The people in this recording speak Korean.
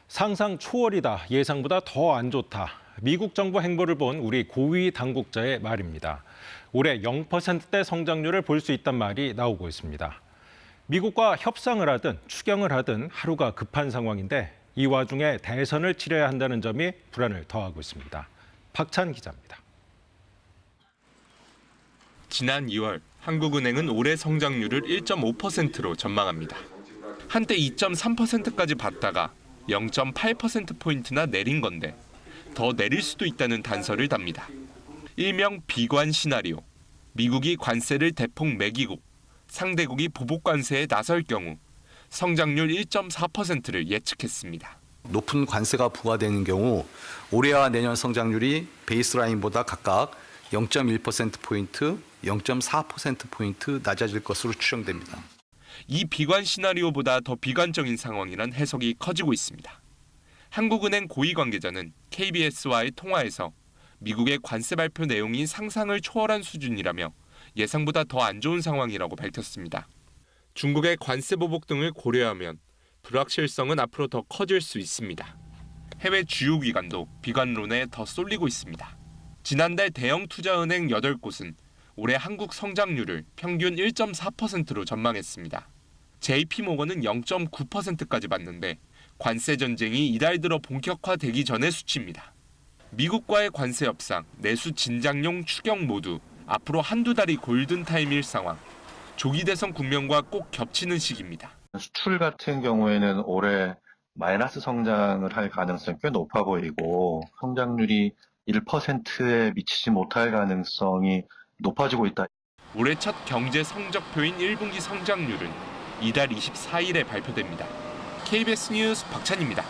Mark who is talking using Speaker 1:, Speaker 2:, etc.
Speaker 1: 상상 초월이다. 예상보다 더 안 좋다. 미국 정부 행보를 본 우리 고위 당국자의 말입니다. 올해 0%대 성장률을 볼 수 있단 말이 나오고 있습니다. 미국과 협상을 하든 추경을 하든 하루가 급한 상황인데 이 와중에 대선을 치러야 한다는 점이 불안을 더하고 있습니다. 박찬 기자입니다.
Speaker 2: 지난 2월 한국은행은 올해 성장률을 1.5%로 전망합니다. 한때 2.3%까지 봤다가 0.8%포인트나 내린 건데 더 내릴 수도 있다는 단서를 답니다. 일명 비관 시나리오. 미국이 관세를 대폭 매기고 상대국이 보복 관세에 나설 경우 성장률 1.4%를 예측했습니다.
Speaker 3: 높은 관세가 부과되는 경우 올해와 내년 성장률이 베이스라인보다 각각 0.1%포인트, 0.4%포인트 낮아질 것으로 추정됩니다.
Speaker 2: 이 비관 시나리오보다 더 비관적인 상황이란 해석이 커지고 있습니다. 한국은행 고위 관계자는 KBS와의 통화에서 미국의 관세 발표 내용이 상상을 초월한 수준이라며 예상보다 더 안 좋은 상황이라고 밝혔습니다. 중국의 관세 보복 등을 고려하면 불확실성은 앞으로 더 커질 수 있습니다. 해외 주요 기관도 비관론에 더 쏠리고 있습니다. 지난달 대형 투자은행 8곳은 올해 한국 성장률을 평균 1.4%로 전망했습니다. JP모건은 0.9%까지 봤는데 관세 전쟁이 이달 들어 본격화되기 전의 수치입니다. 미국과의 관세 협상, 내수 진작용 추경 모두 앞으로 한두 달이 골든타임일 상황. 조기 대선 국면과 꼭 겹치는 시기입니다.
Speaker 4: 수출 같은 경우에는 올해 마이너스 성장을 할 가능성이 꽤 높아 보이고 성장률이 1%에 미치지 못할 가능성이 높아지고 있다.
Speaker 2: 올해 첫 경제 성적표인 1분기 성장률은 이달 24일에 발표됩니다. KBS 뉴스 박찬입니다.